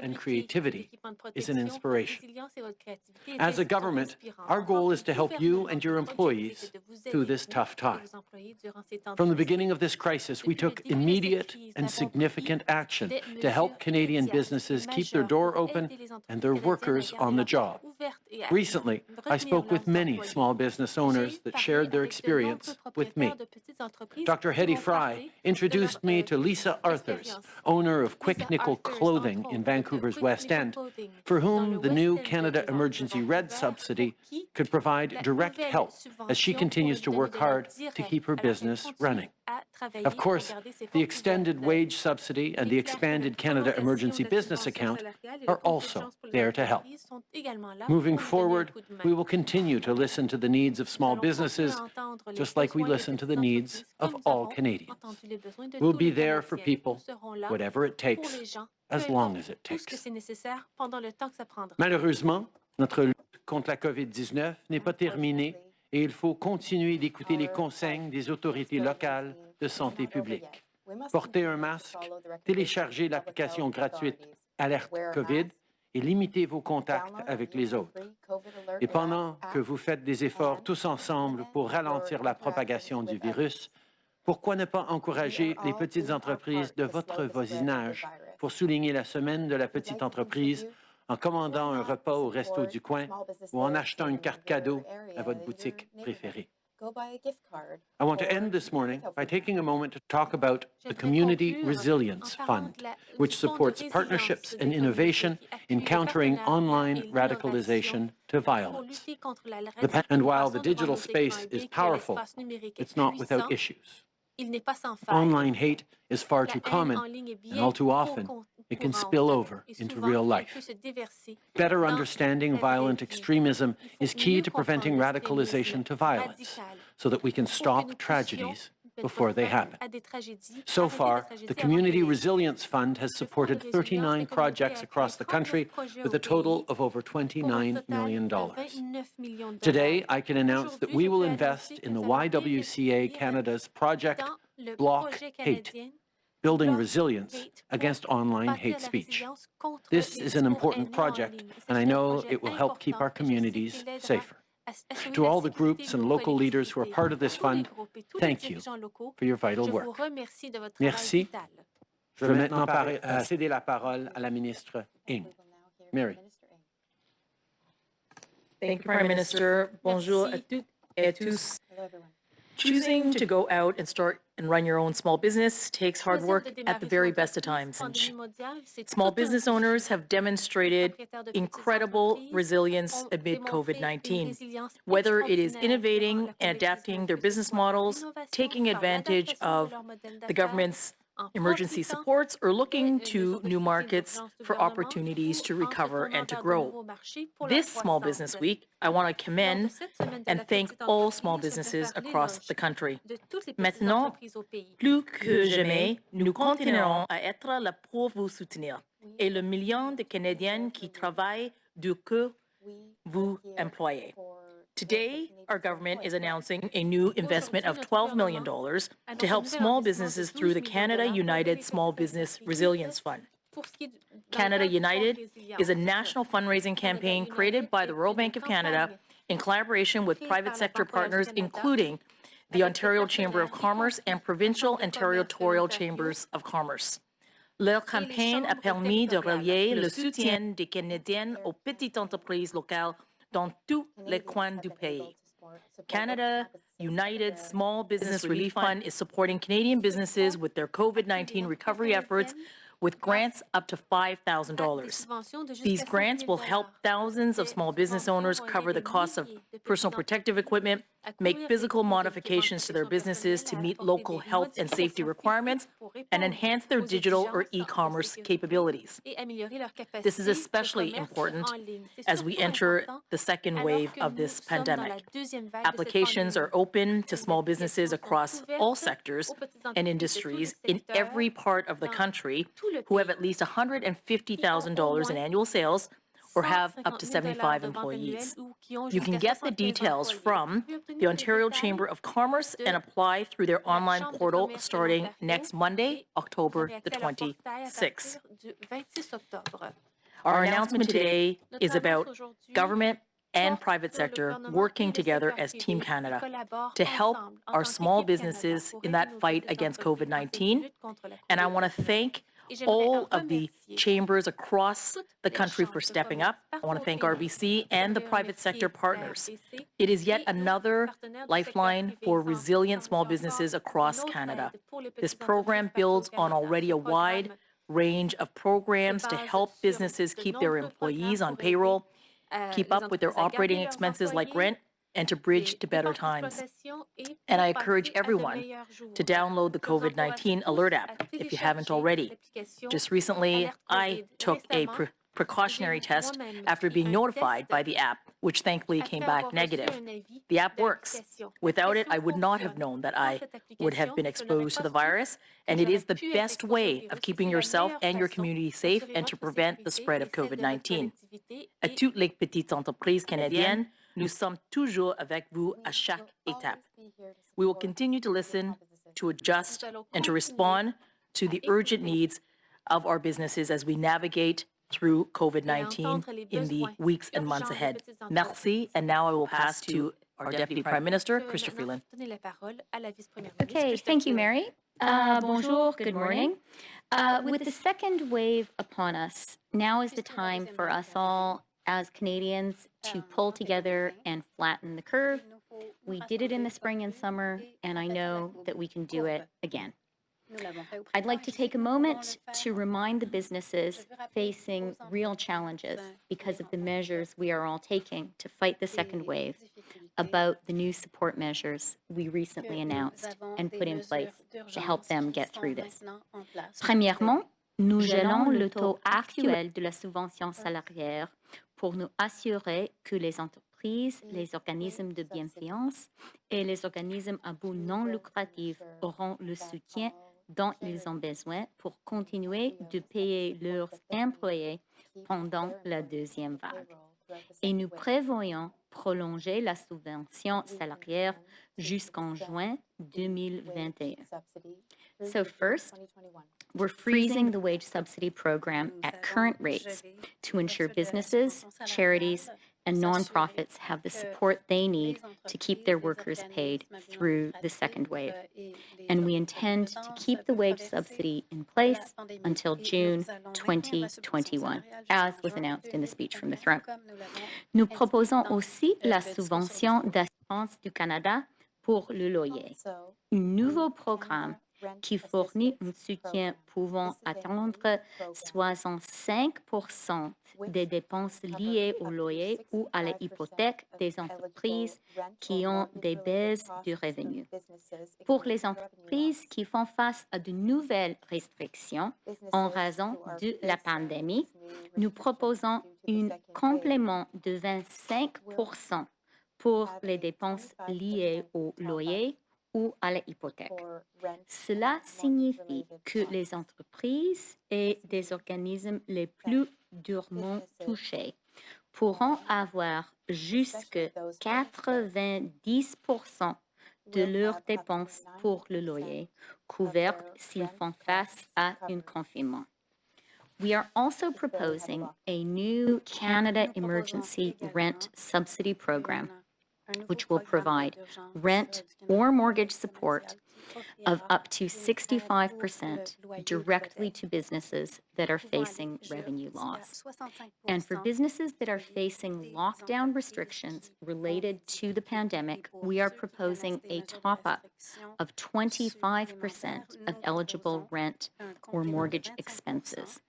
and creativity is an inspiration. As a government, our goal is to help you and your employees through this tough time. From the beginning of this crisis, we took immediate and significant action to help Canadian businesses keep their door open and their workers on the job. Recently, I spoke with many small business owners that shared their experience with me. Dr. Hetty Fry introduced me to Lisa Arthurs, owner of Quick Nickel Clothing in Vancouver's West End, for whom the new Canada Emergency Red Subsidy could provide direct help as she continues to work hard to keep her business running. Of course, the extended wage subsidy and the expanded Canada Emergency Business Account are also there to help. Moving forward, we will continue to listen to the needs of small businesses, just like we listen to the needs of all Canadians. We'll be there for people, whatever it takes, as long as it takes. Malheureusement, notre lutte contre la COVID-19 n'est pas terminée et il faut continuer d'écouter les consignes des autorités locales de santé publique. Porter un masque, télécharger l'application gratuite Alerte COVID et limiter vos contacts avec les autres. Et pendant que vous faites des efforts tous ensemble pour ralentir la propagation du virus, pourquoi ne pas encourager les petites entreprises de votre voisinage pour souligner la semaine de la petite entreprise en commandant un repas au resto du coin ou en achetant une carte cadeau à votre boutique préférée? I want to end this morning by taking a moment to talk about the Community Resilience Fund, which supports partnerships and innovation in countering online radicalization to violence. And while the digital space is powerful, it's not without issues. Online hate is far too common, and all too often, it can spill over into real life. Better understanding violent extremism is key to preventing radicalization to violence, so that we can stop tragedies before they happen. So far, the Community Resilience Fund has supported 39 projects across the country with a total of over $29 million. Today, I can announce that we will invest in the YWCA Canada's project Block Hate, Building Resilience Against Online Hate Speech. This is an important project, and I know it will help keep our communities safer. To all the groups and local leaders who are part of this fund, thank you for your vital work. Merci. Je vais maintenant céder la parole à la ministre Ng. Mary. Thank you, Prime Minister. Bonjour à toutes et à tous. Choosing to go out and start and run your own small business takes hard work at the very best of times. Small business owners have demonstrated incredible resilience amid COVID-19, whether it is innovating and adapting their business models, taking advantage of the government's emergency supports, or looking to new markets for opportunities to recover and to grow. This Small Business Week, I want to commend and thank all small businesses across the country. Maintenant, plus que jamais, nous continuerons à être là pour vous soutenir et le million de Canadiens qui travaillent dur que vous employez. Today, our government is announcing a new investment of $12 million to help small businesses through the Canada United Small Business Resilience Fund. Canada United is a national fundraising campaign created by the Royal Bank of Canada in collaboration with private sector partners, including the Ontario Chamber of Commerce and provincial and territorial chambers of commerce. Leur campagne a permis de relier le soutien des Canadiens aux petites entreprises locales dans tous les coins du pays. Canada United Small Business Relief Fund is supporting Canadian businesses with their COVID-19 recovery efforts with grants up to $5,000. These grants will help thousands of small business owners cover the costs of personal protective equipment, make physical modifications to their businesses to meet local health and safety requirements, and enhance their digital or e-commerce capabilities. This is especially important as we enter the second wave of this pandemic. Applications are open to small businesses across all sectors and industries in every part of the country who have at least $150,000 in annual sales or have up to 75 employees. You can get the details from the Ontario Chamber of Commerce and apply through their online portal starting next Monday, October the 26th. Our announcement today is about government and private sector working together as Team Canada to help our small businesses in that fight against COVID-19. And I want to thank all of the chambers across the country for stepping up. I want to thank RBC and the private sector partners. It is yet another lifeline for resilient small businesses across Canada. This program builds on already a wide range of programs to help businesses keep their employees on payroll, keep up with their operating expenses like rent, and to bridge to better times. And I encourage everyone to download the COVID-19 Alert app if you haven't already. Just recently, I took a precautionary test after being notified by the app, which thankfully came back negative. The app works. Without it, I would not have known that I would have been exposed to the virus, and it is the best way of keeping yourself and your community safe and to prevent the spread of COVID-19. À toutes les petites entreprises canadiennes, nous sommes toujours avec vous à chaque étape. We will continue to listen, to adjust, and to respond to the urgent needs of our businesses as we navigate through COVID-19 in the weeks and months ahead. Merci, and now I will pass to our Deputy Prime Minister, Chrystia Freeland. Okay, thank you, Mary. Bonjour, good morning. With the second wave upon us, now is the time for us all as Canadians to pull together and flatten the curve. We did it in the spring and summer, and I know that we can do it again. I'd like to take a moment to remind the businesses facing real challenges because of the measures we are all taking to fight the second wave about the new support measures we recently announced and put in place to help them get through this. Premièrement, nous gelons le taux actuel de la subvention salariale pour nous assurer que les entreprises, les organismes de bienfaisance et les organismes à but non lucratif auront le soutien dont ils ont besoin pour continuer de payer leurs employés pendant la deuxième vague. Et nous prévoyons prolonger la subvention salariale jusqu'en juin 2021. So first, we're freezing the wage subsidy program at current rates to ensure businesses, charities, and nonprofits have the support they need to keep their workers paid through the second wave. And we intend to keep the wage subsidy in place until June 2021, as was announced in the speech from the throne. Nous proposons aussi la subvention d'assurance du Canada pour le loyer, un nouveau programme qui fournit un soutien pouvant atteindre 65% des dépenses liées au loyer ou à l'hypothèque des entreprises qui ont des baisses de revenus. Pour les entreprises qui font face à de nouvelles restrictions en raison de la pandémie, nous proposons un complément de 25% pour les dépenses liées au loyer ou à l'hypothèque. Cela signifie que les entreprises et des organismes les plus durement touchés pourront avoir jusqu'à 90% de leurs dépenses pour le loyer couvertes s'ils font face à un confinement. We are also proposing a new Canada Emergency Rent Subsidy Program, which will provide rent or mortgage support of up to 65% directly to businesses that are facing revenue loss. And for businesses that are facing lockdown restrictions related to the pandemic, we are proposing a top-up of 25% of eligible rent or mortgage expenses.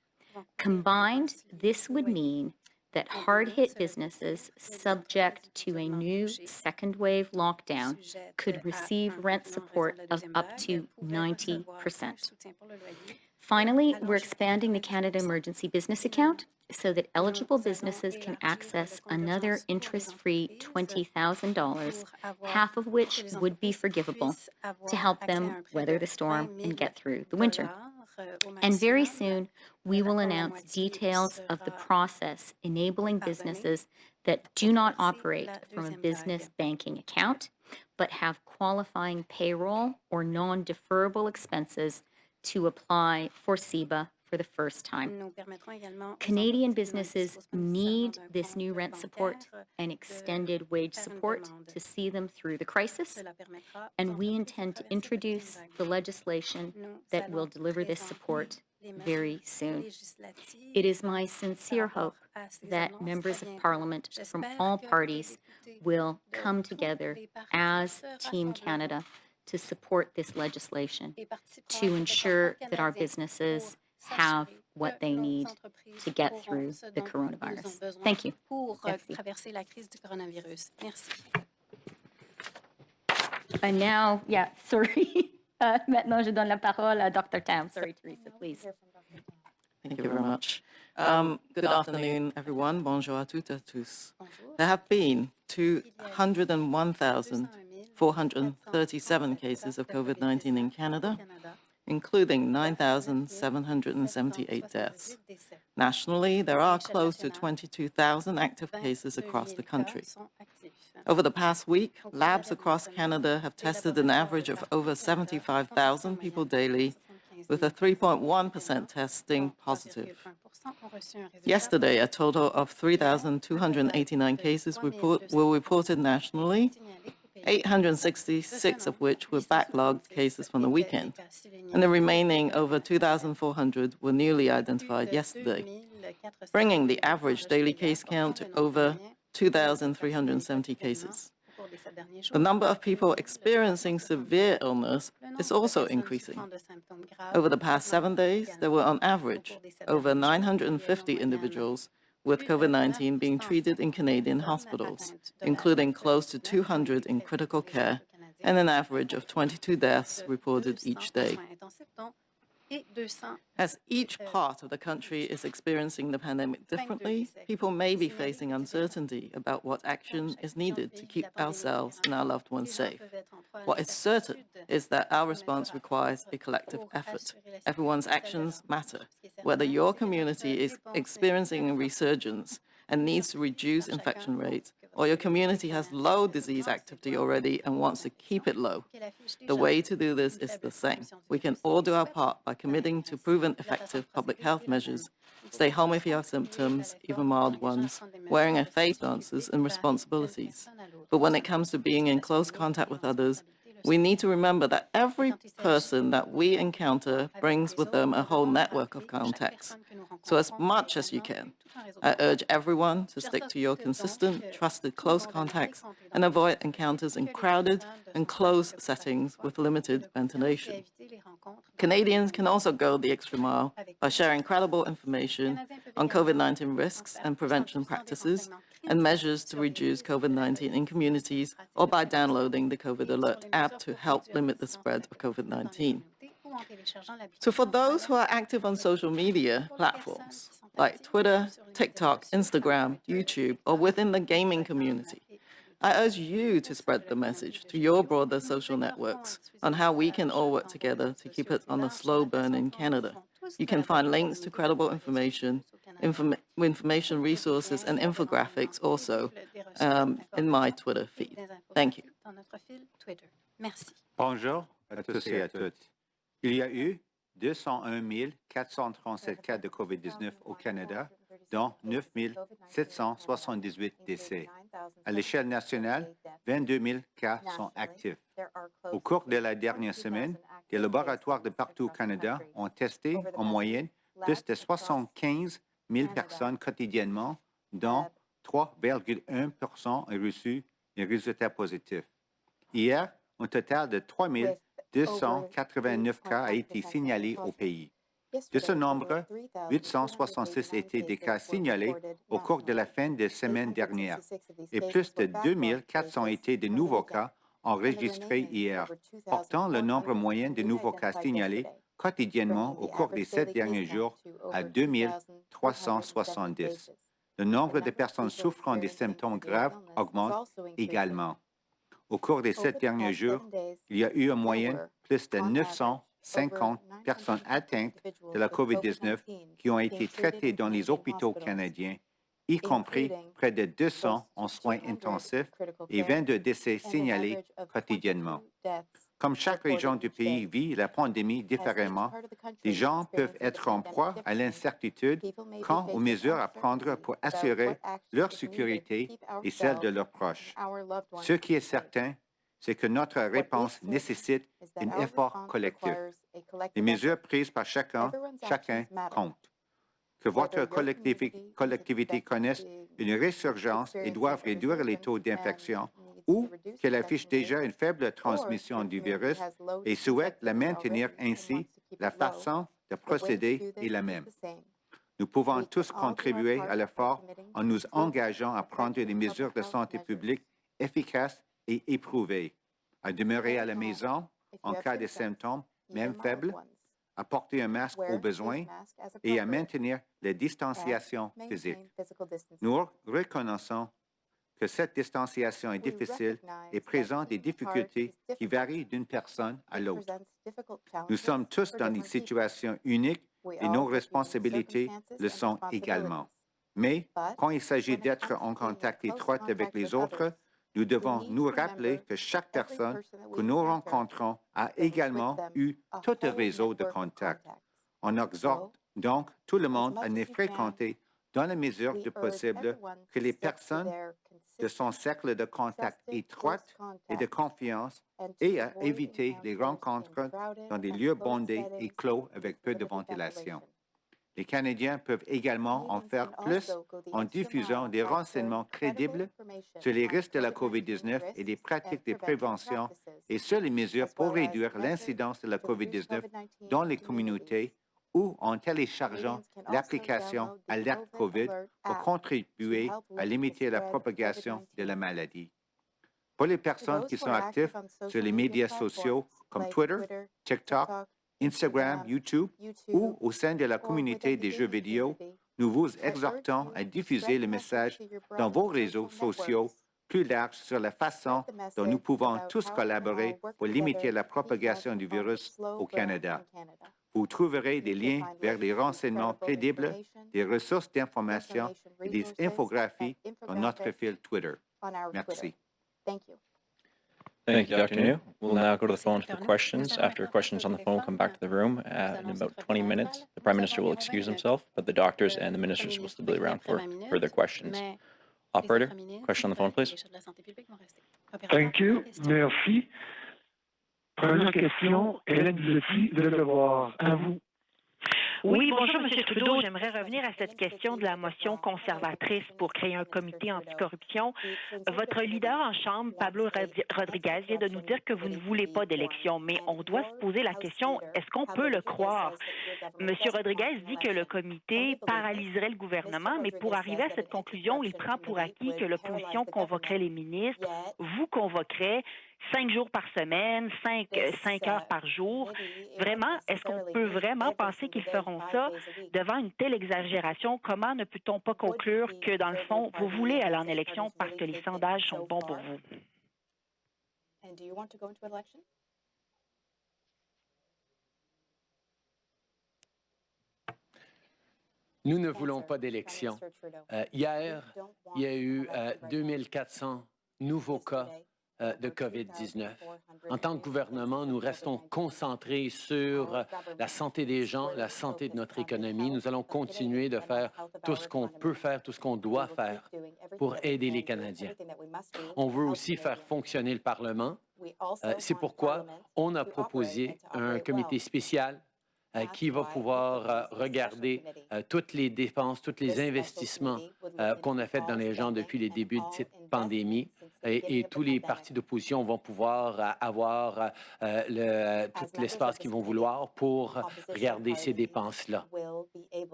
Combined, this would mean that hard-hit businesses subject to a new second wave lockdown could receive rent support of up to 90%. Finally, we're expanding the Canada Emergency Business Account so that eligible businesses can access another interest-free $20,000, half of which would be forgivable, to help them weather the storm and get through the winter. And very soon, we will announce details of the process enabling businesses that do not operate from a business banking account, but have qualifying payroll or non-deferrable expenses to apply for CEBA for the first time. Canadian businesses need this new rent support and extended wage support to see them through the crisis, and we intend to introduce the legislation that will deliver this support very soon. It is my sincere hope that members of Parliament from all parties will come together as Team Canada to support this legislation, to ensure that our businesses have what they need to get through the coronavirus. Thank you. Merci. And now, sorry. Maintenant, je donne la parole à Dr. Tam. Sorry, Teresa, please. Thank you very much. Good afternoon, everyone. Bonjour à toutes et à tous. There have been 201,437 cases of COVID-19 in Canada, including 9,778 deaths. Nationally, there are close to 22,000 active cases across the country. Over the past week, labs across Canada have tested an average of over 75,000 people daily, with a 3.1% testing positive. Yesterday, a total of 3,289 cases were reported nationally, 866 of which were backlogged cases from the weekend, and the remaining over 2,400 were newly identified yesterday, bringing the average daily case count to over 2,370 cases. The number of people experiencing severe illness is also increasing. Over the past 7 days, there were on average over 950 individuals with COVID-19 being treated in Canadian hospitals, including close to 200 in critical care and an average of 22 deaths reported each day. As each part of the country is experiencing the pandemic differently, people may be facing uncertainty about what action is needed to keep ourselves and our loved ones safe. What is certain is that our response requires a collective effort. Everyone's actions matter. Whether your community is experiencing a resurgence and needs to reduce infection rates, or your community has low disease activity already and wants to keep it low, the way to do this is the same. We can all do our part by committing to proven effective public health measures, stay home if you have symptoms, even mild ones, wearing a face masks and responsibilities. But when it comes to being in close contact with others, we need to remember that every person that we encounter brings with them a whole network of contacts. So as much as you can, I urge everyone to stick to your consistent, trusted close contacts and avoid encounters in crowded and closed settings with limited ventilation. Canadians can also go the extra mile by sharing credible information on COVID-19 risks and prevention practices and measures to reduce COVID-19 in communities, or by downloading the COVID Alert app to help limit the spread of COVID-19. So for those who are active on social media platforms like Twitter, TikTok, Instagram, YouTube, or within the gaming community, I urge you to spread the message to your broader social networks on how we can all work together to keep it on a slow burn in Canada. You can find links to credible information, information resources, and infographics also in my Twitter feed. Thank you. Bonjour à tous et à toutes. Il y a eu 201 437 cas de COVID-19 au Canada, dont 9 778 décès. À l'échelle nationale, 22 000 cas sont actifs. Au cours de la dernière semaine, des laboratoires de partout au Canada ont testé en moyenne plus de 75 000 personnes quotidiennement, dont 3,1% ont reçu un résultat positif. Hier, un total de 3 289 cas a été signalé au pays. De ce nombre, 866 étaient des cas signalés au cours de la fin de semaine dernière et plus de 2400 étaient de nouveaux cas enregistrés hier, portant le nombre moyen de nouveaux cas signalés quotidiennement au cours des 7 derniers jours à 2370. Le nombre de personnes souffrant des symptômes graves augmente également. Au cours des 7 derniers jours, il y a eu en moyenne plus de 950 personnes atteintes de la COVID-19 qui ont été traitées dans les hôpitaux canadiens, y compris près de 200 en soins intensifs et 22 décès signalés quotidiennement. Comme chaque région du pays vit la pandémie différemment, les gens peuvent être en proie à l'incertitude quant aux mesures à prendre pour assurer leur sécurité et celle de leurs proches. Ce qui est certain, c'est que notre réponse nécessite un effort collectif. Les mesures prises par chacun comptent. Que votre collectivité connaisse une résurgence et doive réduire les taux d'infection ou qu'elle affiche déjà une faible transmission du virus et souhaite la maintenir ainsi, la façon de procéder est la même. Nous pouvons tous contribuer à l'effort en nous engageant à prendre des mesures de santé publique efficaces et éprouvées, à demeurer à la maison en cas de symptômes, même faibles, à porter un masque au besoin et à maintenir la distanciation physique. Nous reconnaissons que cette distanciation est difficile et présente des difficultés qui varient d'une personne à l'autre. Nous sommes tous dans des situations uniques et nos responsabilités le sont également. Mais quand il s'agit d'être en contact étroit avec les autres, nous devons nous rappeler que chaque personne que nous rencontrons a également eu tout un réseau de contacts. On exhorte donc tout le monde à ne fréquenter, dans la mesure du possible, que les personnes de son cercle de contact étroit et de confiance et à éviter les rencontres dans des lieux bondés et clos avec peu de ventilation. Les Canadiens peuvent également en faire plus en diffusant des renseignements crédibles sur les risques de la COVID-19 et des pratiques de prévention et sur les mesures pour réduire l'incidence de la COVID-19 dans les communautés ou en téléchargeant l'application Alerte COVID pour contribuer à limiter la propagation de la maladie. Pour les personnes qui sont actives sur les médias sociaux comme Twitter, TikTok, Instagram, YouTube ou au sein de la communauté des jeux vidéo, nous vous exhortons à diffuser le message dans vos réseaux sociaux plus larges sur la façon dont nous pouvons tous collaborer pour limiter la propagation du virus au Canada. Vous trouverez des liens vers des renseignements crédibles, des ressources d'information et des infographies dans notre fil Twitter. Merci. Thank you, Dr. New. We'll now go to the phone for questions. After questions on the phone come back to the room in about 20 minutes. The Prime Minister will excuse himself, but the doctors and the ministers will still be around for further questions. Operator, question on the phone, please. Thank you. Merci. Première question, Hélène Duletti de Le Devoir. À vous. Oui, bonjour, M. Trudeau. J'aimerais revenir à cette question de la motion conservatrice pour créer un comité anticorruption. Votre leader en Chambre, Pablo Rodriguez, vient de nous dire que vous ne voulez pas d'élection, mais on doit se poser la question, est-ce qu'on peut le croire? M. Rodriguez dit que le comité paralyserait le gouvernement, mais pour arriver à cette conclusion, il prend pour acquis que l'opposition convoquerait les ministres, vous convoquerait 5 jours par semaine, 5 heures par jour. Vraiment, est-ce qu'on peut vraiment penser qu'ils feront ça devant une telle exagération? Comment ne peut-on pas conclure que, dans le fond, vous voulez aller en élection parce que les sondages sont bons pour vous? Nous ne voulons pas d'élection. Hier, il y a eu 2400 nouveaux cas de COVID-19. En tant que gouvernement, nous restons concentrés sur la santé des gens, la santé de notre économie. Nous allons continuer de faire tout ce qu'on peut faire, tout ce qu'on doit faire pour aider les Canadiens. On veut aussi faire fonctionner le Parlement. C'est pourquoi on a proposé un comité spécial qui va pouvoir regarder toutes les dépenses, tous les investissements qu'on a faits dans les gens depuis les débuts de cette pandémie. Et tous les partis d'opposition vont pouvoir avoir tout l'espace qu'ils vont vouloir pour regarder ces dépenses-là.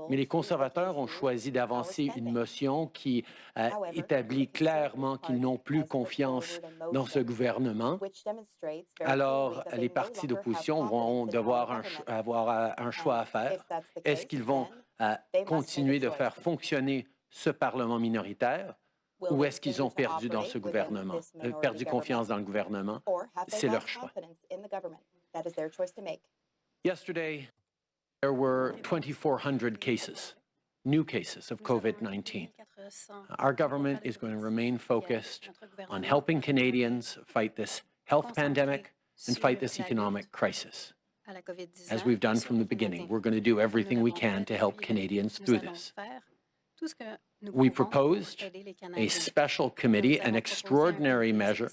Mais les conservateurs ont choisi d'avancer une motion qui établit clairement qu'ils n'ont plus confiance dans ce gouvernement. Alors, les partis d'opposition vont devoir avoir un choix à faire. Est-ce qu'ils vont continuer de faire fonctionner ce Parlement minoritaire? Ou est-ce qu'ils ont perdu dans ce gouvernement, perdu confiance dans le gouvernement? C'est leur choix. Yesterday, there were 2,400 cases, new cases of COVID-19. Our government is going to remain focused on helping Canadians fight this health pandemic and fight this economic crisis. As we've done from the beginning, we're going to do everything we can to help Canadians through this. We proposed a special committee, an extraordinary measure,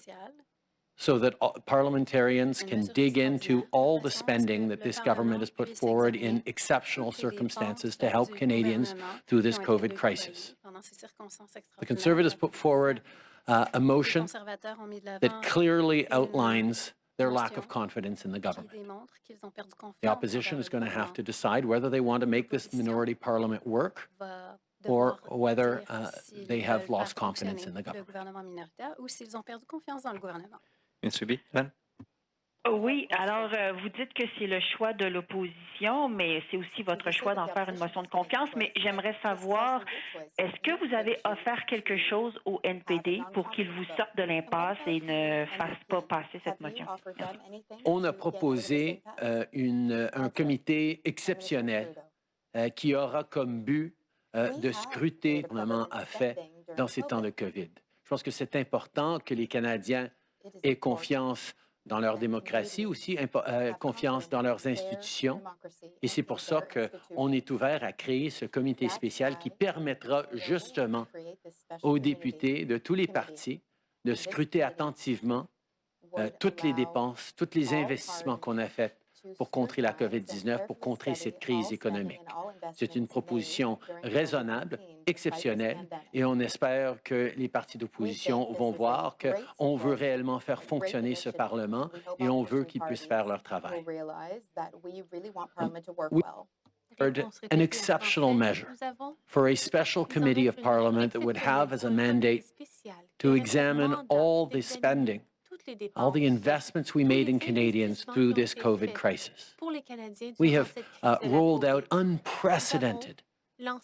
so that parliamentarians can dig into all the spending that this government has put forward in exceptional circumstances to help Canadians through this COVID crisis. The Conservatives put forward a motion that clearly outlines their lack of confidence in the government. The opposition is going to have to decide whether they want to make this minority parliament work or whether they have lost confidence in the government. Oui, alors vous dites que c'est le choix de l'opposition, mais c'est aussi votre choix d'en faire une motion de confiance. Mais j'aimerais savoir, est-ce que vous avez offert quelque chose au NPD pour qu'il vous sorte de l'impasse et ne fasse pas passer cette motion? Merci. On a proposé un comité exceptionnel qui aura comme but de scruter ce que le gouvernement a fait dans ces temps de COVID. Je pense que c'est important que les Canadiens aient confiance dans leur démocratie, aussi confiance dans leurs institutions. Et c'est pour ça qu'on est ouvert à créer ce comité spécial qui permettra justement aux députés de tous les partis de scruter attentivement toutes les dépenses, tous les investissements qu'on a faits pour contrer la COVID-19, pour contrer cette crise économique. C'est une proposition raisonnable, exceptionnelle, et on espère que les partis d'opposition vont voir qu'on veut réellement faire fonctionner ce Parlement et on veut qu'ils puissent faire leur travail. An exceptional measure for a special committee of Parliament that would have as a mandate to examine all the spending, all the investments we made in Canadians through this COVID crisis. We have rolled out unprecedented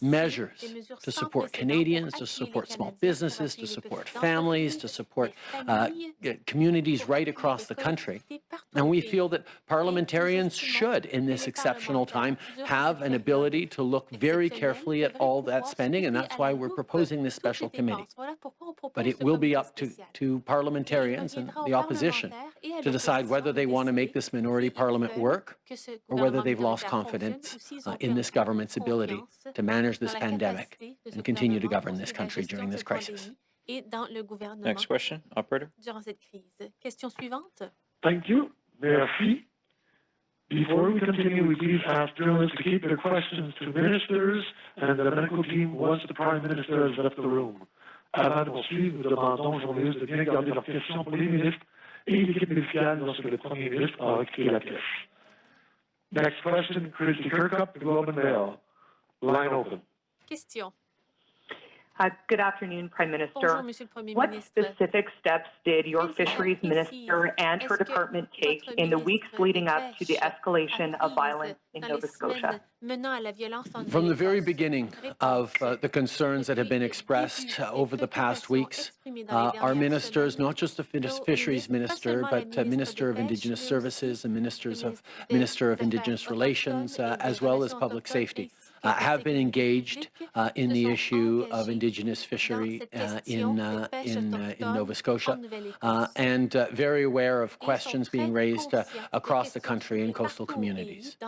measures to support Canadians, to support small businesses, to support families, to support communities right across the country. And we feel that parliamentarians should, in this exceptional time, have an ability to look very carefully at all that spending, and that's why we're proposing this special committee. But it will be up to parliamentarians and the opposition to decide whether they want to make this minority parliament work or whether they've lost confidence in this government's ability to manage this pandemic and continue to govern this country during this crisis. Next question, operator. Thank you. Merci. Before we continue, we please ask journalists to keep their questions to ministers and the medical team once the Prime Minister has left the room. Avant de poursuivre, nous demandons aux journalistes de bien garder leurs questions pour les ministres et l'équipe médicale lorsque le Premier ministre aura quitté la pièce. Next question, Christy Kirkup, The Globe and Mail. Line open. Question. Good afternoon, Prime Minister. Bonjour, Monsieur le Premier What ministre. specific steps did your Quelles Fisheries Minister and her department take in the weeks leading up to the escalation of violence in Nova Scotia? From the very beginning of the concerns that have been expressed over the past weeks, our ministers, not just the Fisheries Minister, but Minister of Indigenous Services and Minister of Indigenous Relations, as well as Public Safety, have been engaged in the issue of Indigenous fishery in Nova Scotia, and very aware of questions being raised across the country in coastal communities.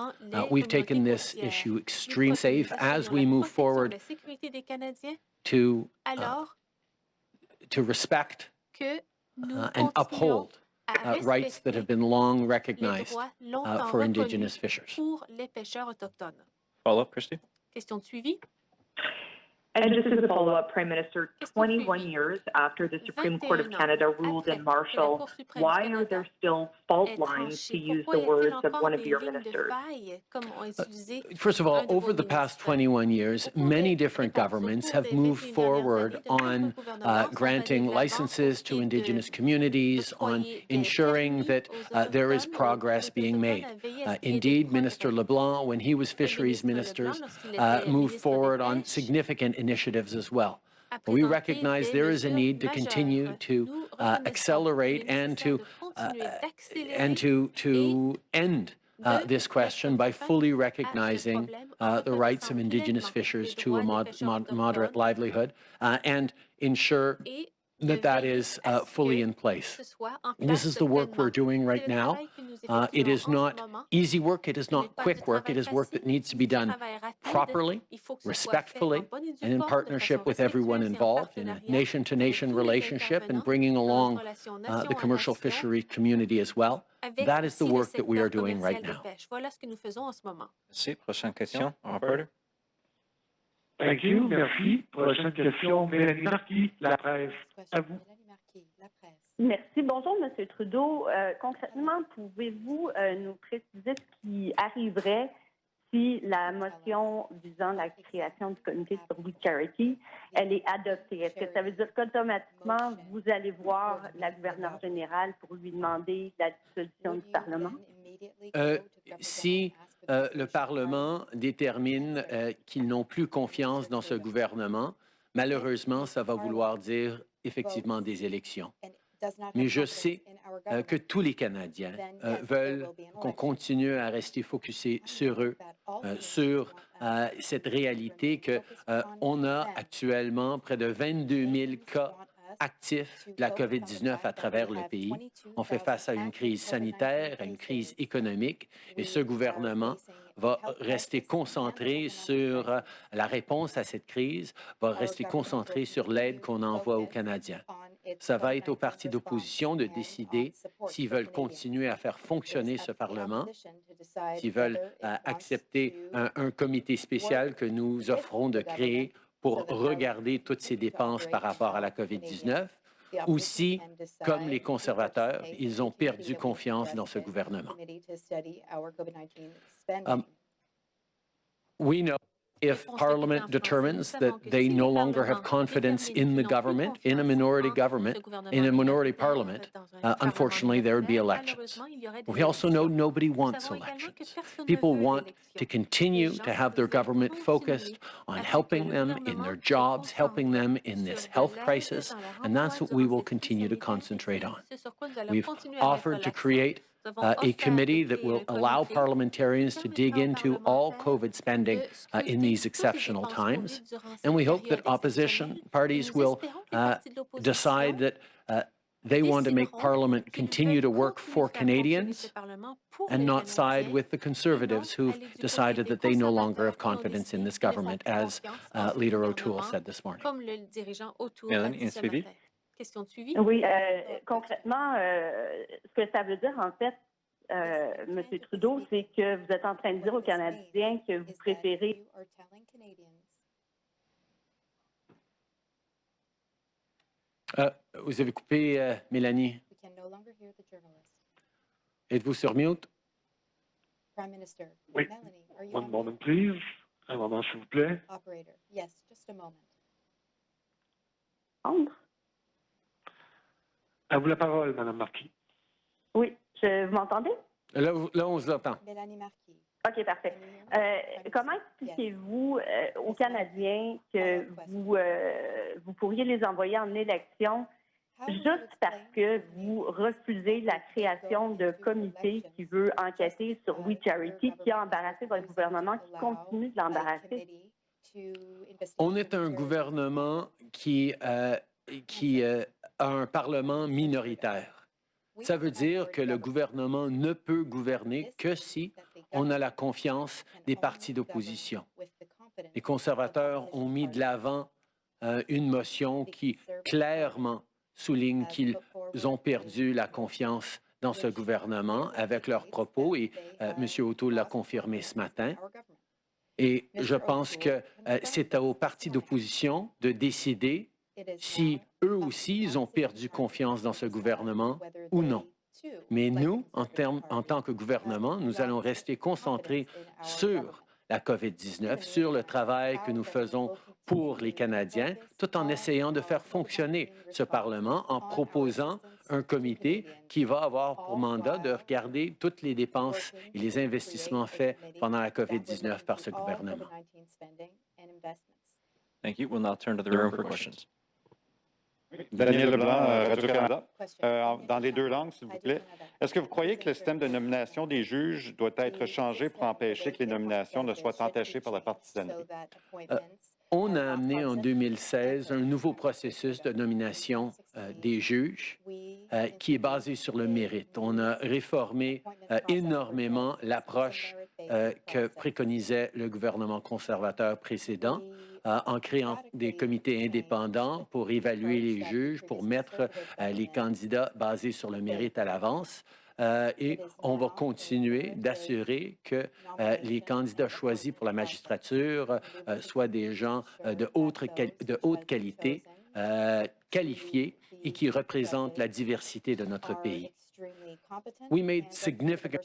We've taken this issue extremely safe as we move forward to respect and uphold rights that have been long recognized for Indigenous fishers. Follow-up, Christy? Question de suivi. And just as a follow-up, Prime Minister, 21 years after the Supreme Court of Canada ruled in Marshall, why are there still fault lines, to use the words of one of your ministers? First of all, over the past 21 years, many different governments have moved forward on granting licenses to Indigenous communities, on ensuring that there is progress being made. Indeed, Minister LeBlanc, when he was Fisheries Minister, moved forward on significant initiatives as well. We recognize there is a need to continue to accelerate and to end this question by fully recognizing the rights of Indigenous fishers to a moderate livelihood and ensure that is fully in place. This is the work we're doing right now. It is not easy work. It is not quick work. It is work that needs to be done properly, respectfully, and in partnership with everyone involved in a nation-to-nation relationship and bringing along the commercial fishery community as well. That is the work that we are doing right now. Merci. Prochaine question, operator. Thank you. Merci. Prochaine question, Mélanie Marquis, La Presse. À vous. Merci. Bonjour, M. Trudeau. Concrètement, pouvez-vous nous préciser ce qui arriverait si la motion visant la création du comité sur We Charity, elle est adoptée? Est-ce que ça veut dire qu'automatiquement, vous allez voir la gouverneure générale pour lui demander la dissolution du Parlement? Si le Parlement détermine qu'ils n'ont plus confiance dans ce gouvernement, malheureusement, ça va vouloir dire effectivement des élections. Mais je sais que tous les Canadiens veulent qu'on continue à rester focusé sur eux, sur cette réalité qu'on a actuellement près de 22 000 cas actifs de la COVID-19 à travers le pays. On fait face à une crise sanitaire, à une crise économique, et ce gouvernement va rester concentré sur la réponse à cette crise, va rester concentré sur l'aide qu'on envoie aux Canadiens. Ça va être aux partis d'opposition de décider s'ils veulent continuer à faire fonctionner ce Parlement, s'ils veulent accepter un comité spécial que nous offrons de créer pour regarder toutes ces dépenses par rapport à la COVID-19, ou si, comme les conservateurs, ils ont perdu confiance dans ce gouvernement. We know if Parliament determines that they no longer have confidence in the government, in a minority government, in a minority parliament, unfortunately, there would be elections. We also know nobody wants elections. People want to continue to have their government focused on helping them in their jobs, helping them in this health crisis, and that's what we will continue to concentrate on. We've offered to create a committee that will allow parliamentarians to dig into all COVID spending in these exceptional times. And we hope that opposition parties will decide that they want to make Parliament continue to work for Canadians and not side with the Conservatives who've decided that they no longer have confidence in this government, as Leader O'Toole said this morning. Mélanie, un suivi? Oui, concrètement, ce que ça veut dire, en fait, M. Trudeau, c'est que vous êtes en train de dire aux Canadiens que vous préférez... Vous avez coupé, Mélanie. Êtes-vous sur mute? Oui. One moment, please. Un moment, s'il vous plaît. À vous la parole, Mme Marquis. Oui, vous m'entendez? Là, on vous entend. OK, parfait. Comment expliquez-vous aux Canadiens que vous pourriez les envoyer en élection juste parce que vous refusez la création de comité qui veut enquêter sur We Charity, qui a embarrassé votre gouvernement, qui continue de l'embarrasser? On est un gouvernement qui a un Parlement minoritaire. Ça veut dire que le gouvernement ne peut gouverner que si on a la confiance des partis d'opposition. Les conservateurs ont mis de l'avant une motion qui clairement souligne qu'ils ont perdu la confiance dans ce gouvernement avec leurs propos, et M. O'Toole l'a confirmé ce matin. Et je pense que c'est aux partis d'opposition de décider si eux aussi, ils ont perdu confiance dans ce gouvernement ou non. Mais nous, en tant que gouvernement, nous allons rester concentrés sur la COVID-19, sur le travail que nous faisons pour les Canadiens, tout en essayant de faire fonctionner ce Parlement en proposant un comité qui va avoir pour mandat de regarder toutes les dépenses et les investissements faits pendant la COVID-19 par ce gouvernement. Thank you. We'll now turn to the room for questions. Daniel Leblanc, Radio-Canada. Dans les deux langues, s'il vous plaît. Est-ce que vous croyez que le système de nomination des juges doit être changé pour empêcher que les nominations ne soient entachées par la partisanerie? On a amené en 2016 un nouveau processus de nomination des juges qui est basé sur le mérite. On a réformé énormément l'approche que préconisait le gouvernement conservateur précédent en créant des comités indépendants pour évaluer les juges, pour mettre les candidats basés sur le mérite à l'avance. Et on va continuer d'assurer que les candidats choisis pour la magistrature soient des gens de haute qualité, qualifiés et qui représentent la diversité de notre pays. We made significant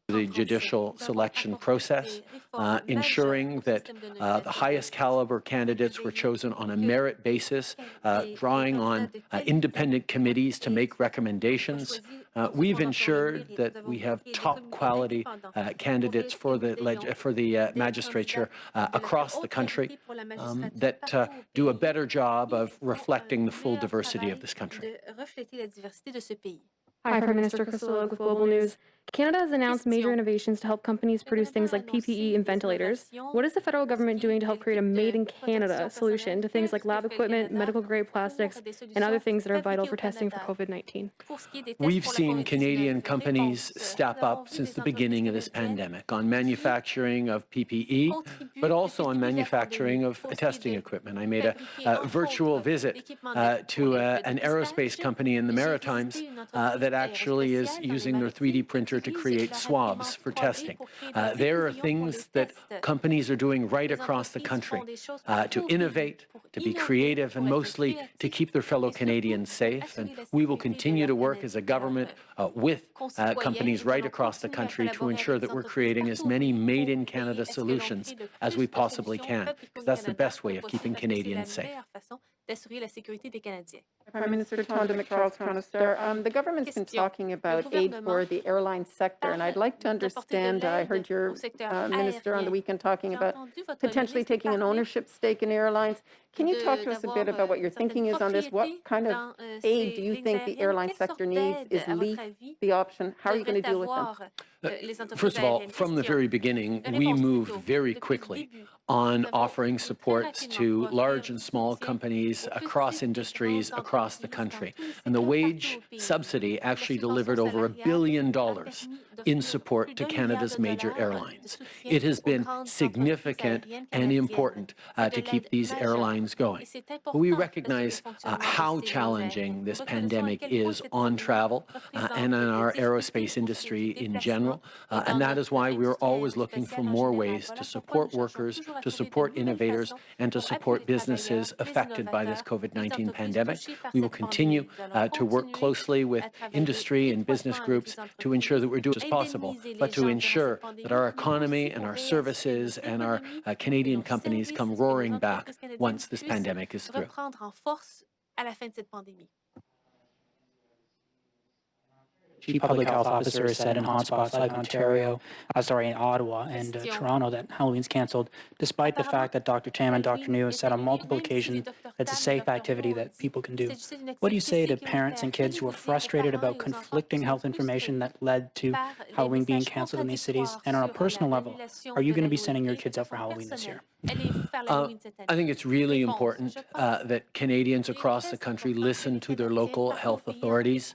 the judicial selection process, ensuring that the highest caliber candidates were chosen on a merit basis, drawing on independent committees to make recommendations. We've ensured that we have top quality candidates for the magistrature across the country that do a better job of reflecting the full diversity of this country. Hi, Prime Minister Crystal with Global News. Canada has announced major innovations to help companies produce things like PPE and ventilators. What is the federal government doing to help create a Made in Canada solution to things like lab equipment, medical-grade plastics, and other things that are vital for testing for COVID-19? We've seen Canadian companies step up since the beginning of this pandemic on manufacturing of PPE, but also on manufacturing of testing equipment. I made a virtual visit to an aerospace company in the Maritimes that actually is using their 3D printer to create swabs for testing. There are things that companies are doing right across the country to innovate, to be creative, and mostly to keep their fellow Canadians safe. And we will continue to work as a government with companies right across the country to ensure that we're creating as many Made in Canada solutions as we possibly can, because that's the best way of keeping Canadians safe. Prime Minister Tonda McCharles, Toronto Star. The government's been talking about aid for the airline sector, and I'd like to understand, I heard your minister on the weekend talking about potentially taking an ownership stake in airlines. Can you talk to us a bit about what your thinking is on this? What kind of aid do you think the airline sector needs? Is LEAF the option? How are you going to deal with them? First of all, from the very beginning, we moved very quickly on offering supports to large and small companies across industries across the country. And the wage subsidy actually delivered over $1 billion in support to Canada's major airlines. It has been significant and important to keep these airlines going. But we recognize how challenging this pandemic is on travel and on our aerospace industry in general. And that is why we're always looking for more ways to support workers, to support innovators, and to support businesses affected by this COVID-19 pandemic. We will continue to work closely with industry and business groups to ensure that we're doing as possible, but to ensure that our economy and our services and our Canadian companies come roaring back once this pandemic is through. Chief Public Health Officer said in hotspots like in Ottawa and Toronto that Halloween's canceled, despite the fact that Dr. Tam and Dr. New have said on multiple occasions that it's a safe activity that people can do. What do you say to parents and kids who are frustrated about conflicting health information that led to Halloween being canceled in these cities? And on a personal level, are you going to be sending your kids out for Halloween this year? I think it's really important that Canadians across the country listen to their local health authorities.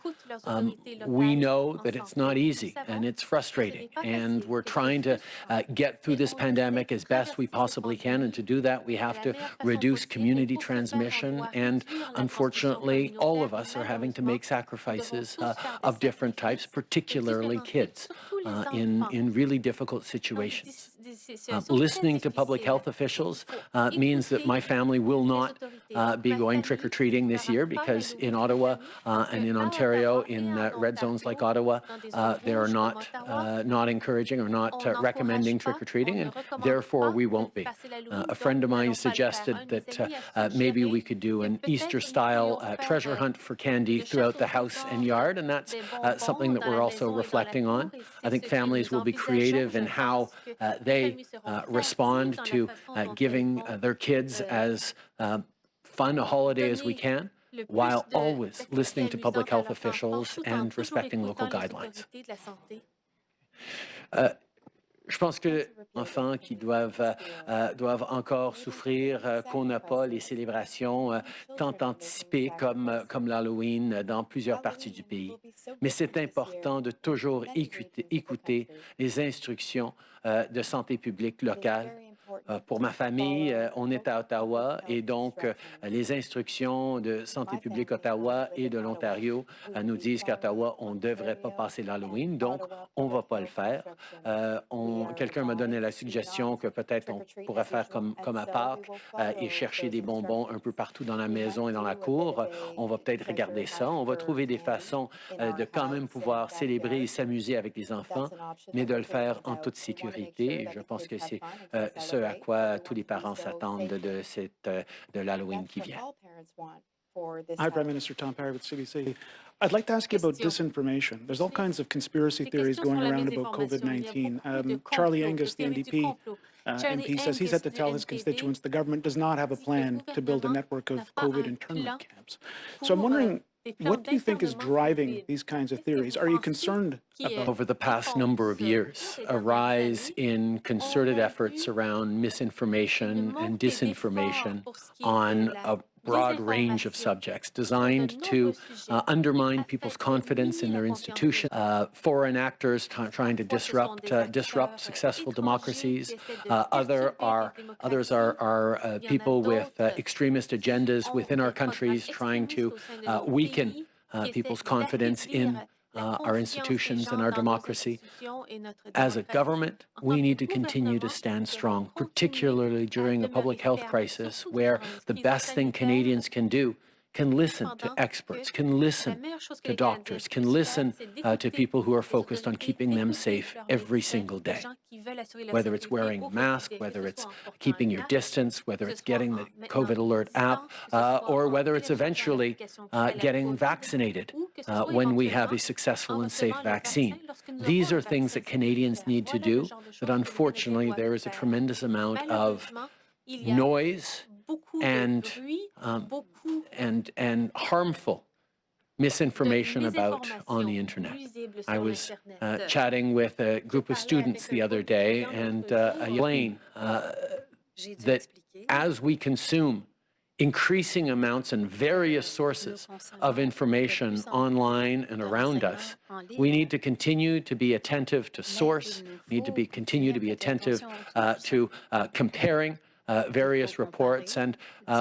We know that it's not easy and it's frustrating, and we're trying to get through this pandemic as best we possibly can, and to do that we have to reduce community transmission, and unfortunately all of us are having to make sacrifices of different types, particularly kids, in really difficult situations. Listening to public health officials means that my family will not be going trick-or-treating this year, because in Ottawa and in Ontario, in red zones like Ottawa, they are not encouraging or not recommending trick-or-treating, and therefore we won't be. A friend of mine suggested that maybe we could do an Easter-style treasure hunt for candy throughout the house and yard, and that's something that we're also reflecting on. I think families will be creative in how they respond to giving their kids as fun a holiday as we can, while always listening to public health officials and respecting local guidelines. Je pense que les enfants qui doivent encore souffrir qu'on n'a pas les célébrations tant anticipées comme l'Halloween dans plusieurs parties du pays. Mais c'est important de toujours écouter les instructions de santé publique locale. Pour ma famille, on est à Ottawa et donc les instructions de santé publique Ottawa et de l'Ontario nous disent qu'à Ottawa, on ne devrait pas passer l'Halloween, donc on ne va pas le faire. Quelqu'un m'a donné la suggestion que peut-être on pourrait faire comme à Pâques et chercher des bonbons un peu partout dans la maison et dans la cour. On va peut-être regarder ça. On va trouver des façons de quand même pouvoir célébrer et s'amuser avec les enfants, mais de le faire en toute sécurité. Et je pense que c'est ce à quoi tous les parents s'attendent de l'Halloween qui vient. Hi, Prime Minister Tom Perry with CBC. I'd like to ask you about disinformation. There's all kinds of conspiracy theories going around about COVID-19. Charlie Angus, the NDP MP, says he's had to tell his constituents the government does not have a plan to build a network of COVID internment camps. So I'm wondering, what do you think is driving these kinds of theories? Are you concerned about... Over the past number of years, a rise in concerted efforts around misinformation and disinformation on a broad range of subjects designed to undermine people's confidence in their institution, foreign actors trying to disrupt successful democracies. Others are people with extremist agendas within our countries trying to weaken people's confidence in our institutions and our democracy. As a government, we need to continue to stand strong, particularly during a public health crisis where the best thing Canadians can do can listen to experts, can listen to doctors, can listen to people who are focused on keeping them safe every single day. Whether it's wearing a mask, whether it's keeping your distance, whether it's getting the COVID Alert app, or whether it's eventually getting vaccinated when we have a successful and safe vaccine. These are things that Canadians need to do, but unfortunately there is a tremendous amount of noise and harmful misinformation about on the internet. I was chatting with a group of students the other day and explained that as we consume increasing amounts and various sources of information online and around us, we need to continue to be attentive to source, we need to continue to be attentive to comparing various reports and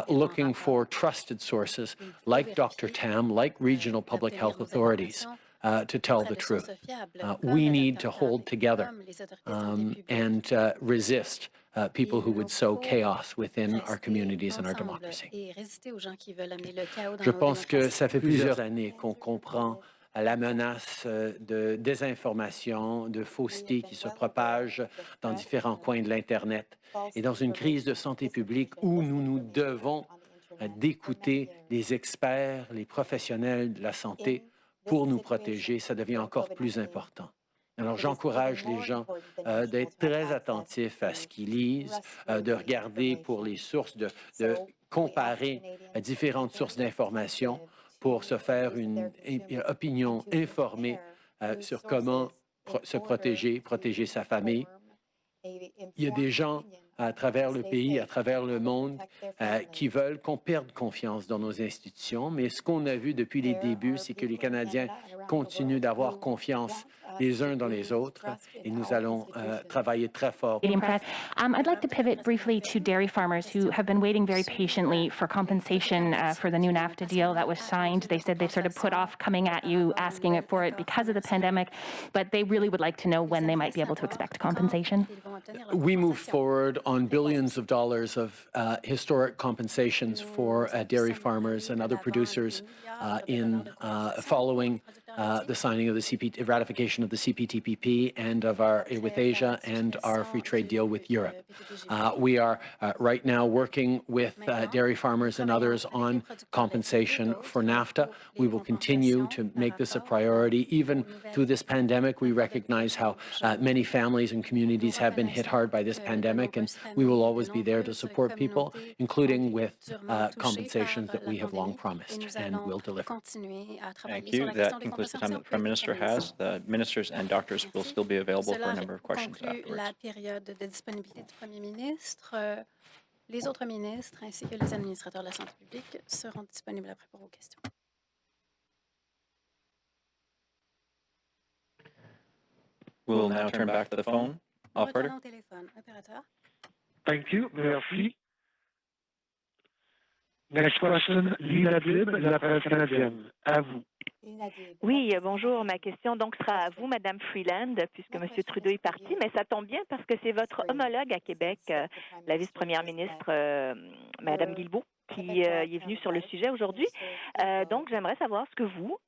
looking for trusted sources like Dr. Tam, like regional public health authorities to tell the truth. We need to hold together and resist people who would sow chaos within our communities and our democracy. Je pense que ça fait plusieurs années qu'on comprend la menace de désinformation, de fausseté qui se propage dans différents coins de l'Internet et dans une crise de santé publique où nous devons d'écouter les experts, les professionnels de la santé pour nous protéger, ça devient encore plus important. Alors, j'encourage les gens d'être très attentifs à ce qu'ils lisent, de regarder pour les sources, de comparer différentes sources d'informations pour se faire une opinion informée sur comment se protéger sa famille. Il y a des gens à travers le pays, à travers le monde, qui veulent qu'on perde confiance dans nos institutions. Mais ce qu'on a vu depuis les débuts, c'est que les Canadiens continuent d'avoir confiance les uns dans les autres et nous allons travailler très fort. I'd like to pivot briefly to dairy farmers who have been waiting very patiently for compensation for the new NAFTA deal that was signed. They said they've sort of put off coming at you asking for it because of the pandemic, but they really would like to know when they might be able to expect compensation. We move forward on billions of dollars of historic compensations for dairy farmers and other producers in following the signing of the ratification of the CPTPP and of with Asia and our free trade deal with Europe. We are right now working with dairy farmers and others on compensation for NAFTA. We will continue to make this a priority. Even through this pandemic, we recognize how many families and communities have been hit hard by this pandemic, and we will always be there to support people, including with compensations that we have long promised and will deliver. Thank you. That concludes the time that the Prime Minister has. The ministers and doctors will still be available for a number of questions conclut la afterwards. période de disponibilité du Premier ministre. Les autres ministres ainsi que les administrateurs de la santé publique seront disponibles après pour vos questions. We'll now turn back to the phone. Operator. Retournons au téléphone. Opérateur. Thank you. Merci. Next question, Lina Dib, la presse canadienne. À vous. Oui, bonjour. Ma question donc sera à vous, Madame Freeland, puisque M. Trudeau est parti, mais ça tombe bien parce que c'est votre homologue à Québec, la vice-première ministre, Madame Guilbeault, qui est venue sur le sujet aujourd'hui. Donc, j'aimerais savoir ce que vous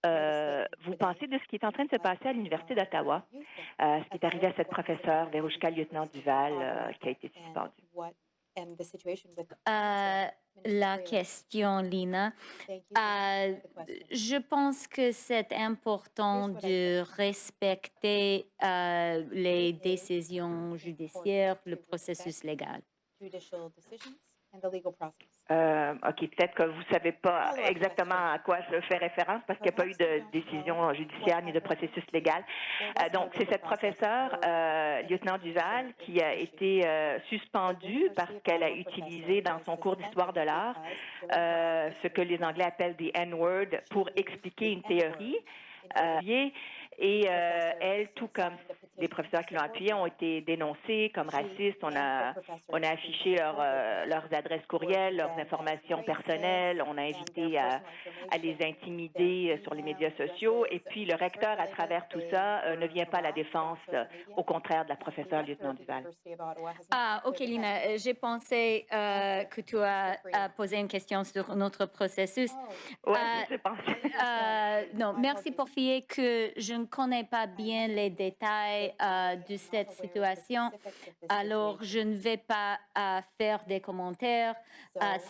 pensez de ce qui est en train de se passer à l'Université d'Ottawa, ce qui est arrivé à cette professeure, Verouchka Lieutenant-Duval, qui a été suspendue. La question, Lina. Je pense que c'est important de respecter les décisions judiciaires, le processus légal. OK, peut-être que vous ne savez pas exactement à quoi je fais référence parce qu'il n'y a pas eu de décision judiciaire ni de processus légal. Donc, c'est cette professeure, lieutenant Duval, qui a été suspendue parce qu'elle a utilisé dans son cours d'histoire de l'art ce que les Anglais appellent des N-words pour expliquer une théorie. Et elle, tout comme les professeurs qui l'ont appuyée, ont été dénoncés comme racistes. On a affiché leurs adresses courriels, leurs informations personnelles. On a invité à les intimider sur les médias sociaux. Et puis, le recteur, à travers tout ça, ne vient pas à la défense, au contraire de la professeure lieutenant Duval. Ah, OK, Lina. J'ai pensé que tu as posé une question sur notre processus. Oui, j'ai pensé. Non, merci pour fier que je ne connais pas bien les détails de cette situation. Alors, je ne vais pas faire des commentaires.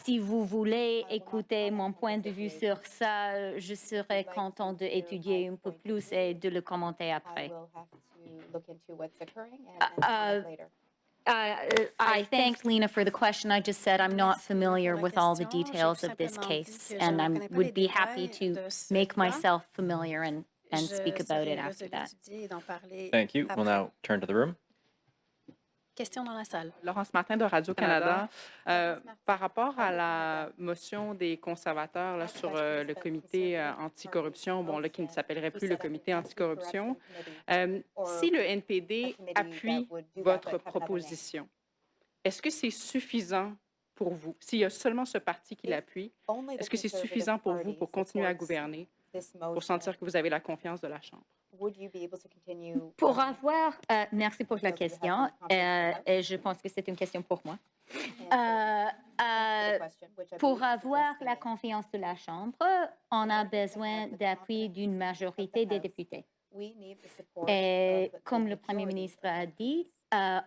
Si vous voulez écouter mon point de vue sur ça, je serai content d'étudier un peu plus et de le commenter après. I thanked Lena for the question. I just said I'm not familiar with all the details of this case, and I would be happy to make myself familiar and speak about it after that. Thank you. We'll now turn to the room. Question dans la salle. Laurence Martin de Radio-Canada. Par rapport à la motion des conservateurs là, sur le comité anticorruption, bon, là, qui ne s'appellerait plus le comité anticorruption, si le NPD appuie votre proposition, est-ce que c'est suffisant pour vous? S'il y a seulement ce parti qui l'appuie, est-ce que c'est suffisant pour vous pour continuer à gouverner, pour sentir que vous avez la confiance de la Chambre? Pour avoir, merci pour la question, et je pense que c'est une question pour moi. Pour avoir la confiance de la Chambre, on a besoin d'appui d'une majorité des députés. Et comme le Premier ministre a dit,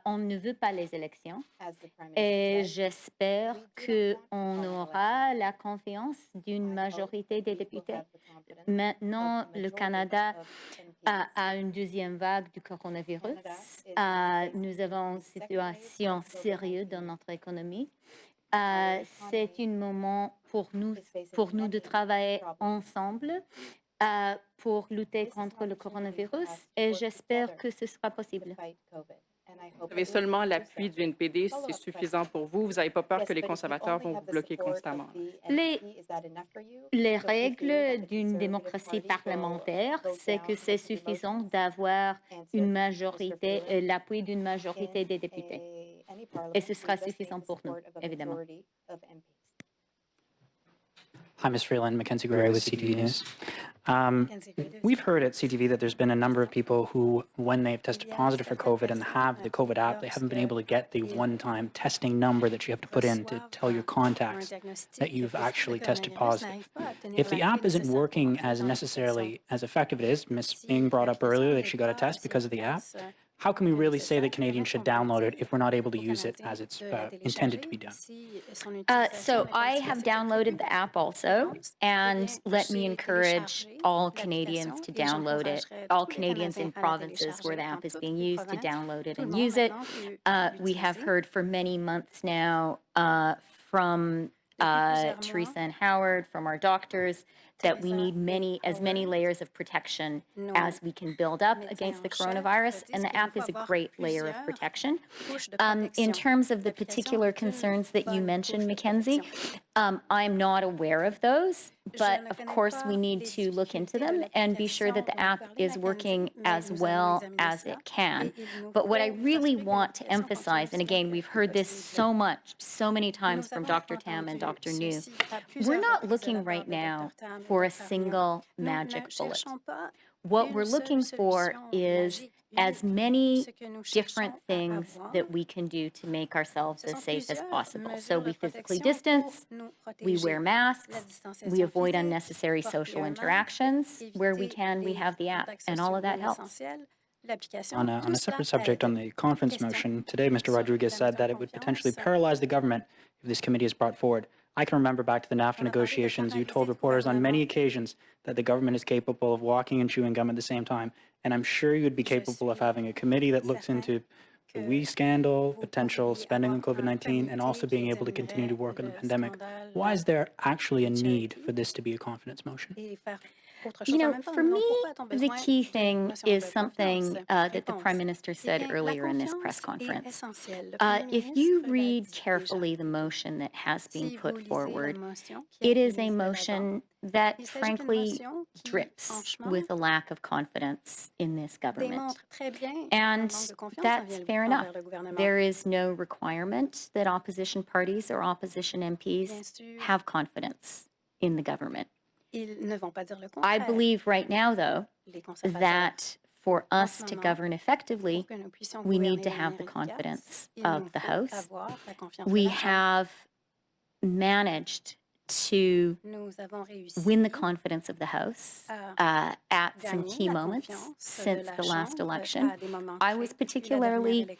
on ne veut pas les élections et j'espère qu'on aura la confiance d'une majorité des députés. Maintenant, le Canada a une deuxième vague du coronavirus. Nous avons une situation sérieuse dans notre économie. C'est un moment pour nous de travailler ensemble pour lutter contre le coronavirus et j'espère que ce sera possible. Vous avez seulement l'appui du NPD, c'est suffisant pour vous. Vous n'avez pas peur que les conservateurs vont vous bloquer constamment? Les règles d'une démocratie parlementaire, c'est que c'est suffisant d'avoir une majorité, l'appui d'une majorité des députés. Et ce sera suffisant pour nous, évidemment. Hi, Ms. Freeland, Mackenzie Gray with CTV News. We've heard at CTV that there's been a number of people who, when they've tested positive for COVID and have the COVID app, they haven't been able to get the one-time testing number that you have to put in to tell your contacts that you've actually tested positive. If the app isn't working as necessarily as effective it is, Ms. Ng brought up earlier that she got a test because of the app, how can we really say that Canadians should download it if we're not able to use it as it's intended to be done? So I have downloaded the app also, and let me encourage all Canadians to download it. All Canadians in provinces where the app is being used to download it and use it. We have heard for many months now from Teresa and Howard, from our doctors, that we need as many layers of protection as we can build up against the coronavirus, and the app is a great layer of protection. In terms of the particular concerns that you mentioned, Mackenzie, I'm not aware of those, but of course we need to look into them and be sure that the app is working as well as it can. But what I really want to emphasize, and again, we've heard this so many times from Dr. Tam and Dr. New, we're not looking right now for a single magic bullet. What we're looking for is as many different things that we can do to make ourselves as safe as possible. So we physically distance, we wear masks, we avoid unnecessary social interactions. Where we can, we have the app, and all of that helps. On a separate subject, on the conference motion, today Mr. Rodriguez said that it would potentially paralyze the government if this committee is brought forward. I can remember back to the NAFTA negotiations, you told reporters on many occasions that the government is capable of walking and chewing gum at the same time, and I'm sure you'd be capable of having a committee that looks into the WE scandal, potential spending on COVID-19, and also being able to continue to work on the pandemic. Why is there actually a need for this to be a confidence motion? You know, for me, the key thing is something that the Prime Minister said earlier in this press conference. If you read carefully the motion that has been put forward, it is a motion that frankly drips with a lack of confidence in this government. And that's fair enough. There is no requirement that opposition parties or opposition MPs have confidence in the government. I believe right now, though, that for us to govern effectively, we need to have the confidence of the House. We have managed to win the confidence of the House at some key moments since the last election. I was particularly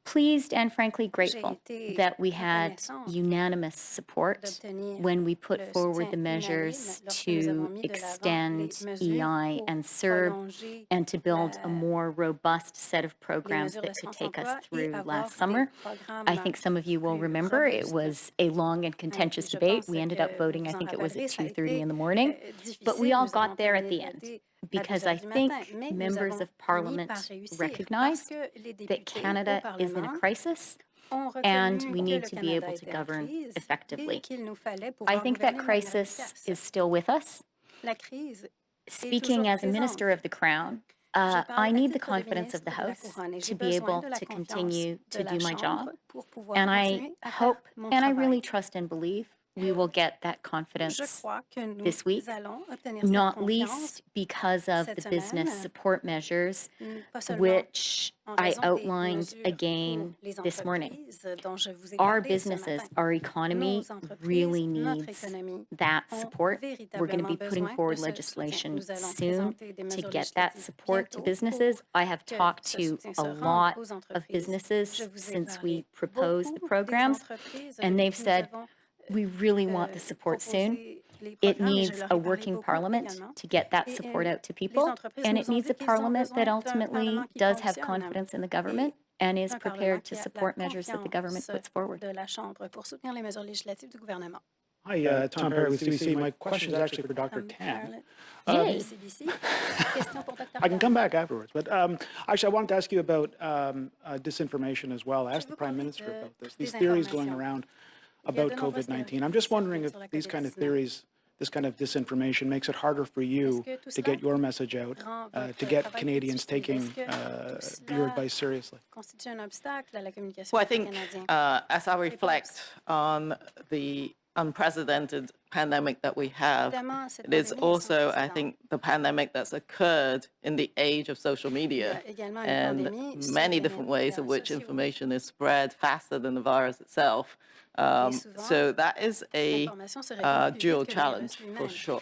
pleased and frankly grateful that we had unanimous support when we put forward the measures to extend EI and SERB and to build a more robust set of programs that could take us through last summer. I think some of you will remember it was a long and contentious debate. We ended up voting, I think it was at 2:30 in the morning, but we all got there at the end, because I think members of Parliament recognize that Canada is in a crisis and we need to be able to govern effectively. I think that crisis is still with us. Speaking as a Minister of the Crown, I need the confidence of the House to be able to continue to do my job. And I hope, and I really trust and believe, we will get that confidence this week, not least because of the business support measures, which I outlined again this morning. Our businesses, our economy really needs that support. We're going to be putting forward legislation soon to get that support to businesses. I have talked to a lot of businesses since we proposed the programs, and they've said, we really want the support soon. It needs a working parliament to get that support out to people, and it needs a parliament that ultimately does have confidence in the government and is prepared to support measures that the government puts forward. Hi, Tom Perry with CBC. My question is actually for Dr. Tam. Yay. I can come back afterwards, but actually I wanted to ask you about disinformation as well. I asked the Prime Minister about this, these theories going around about COVID-19. I'm just wondering if these kind of theories, this kind of disinformation makes it harder for you to get your message out, to get Canadians taking your advice seriously. Well, I think as I reflect on the unprecedented pandemic that we have, it is also, I think, the pandemic that's occurred in the age of social media and many different ways in which information is spread faster than the virus itself. So that is a dual challenge for sure.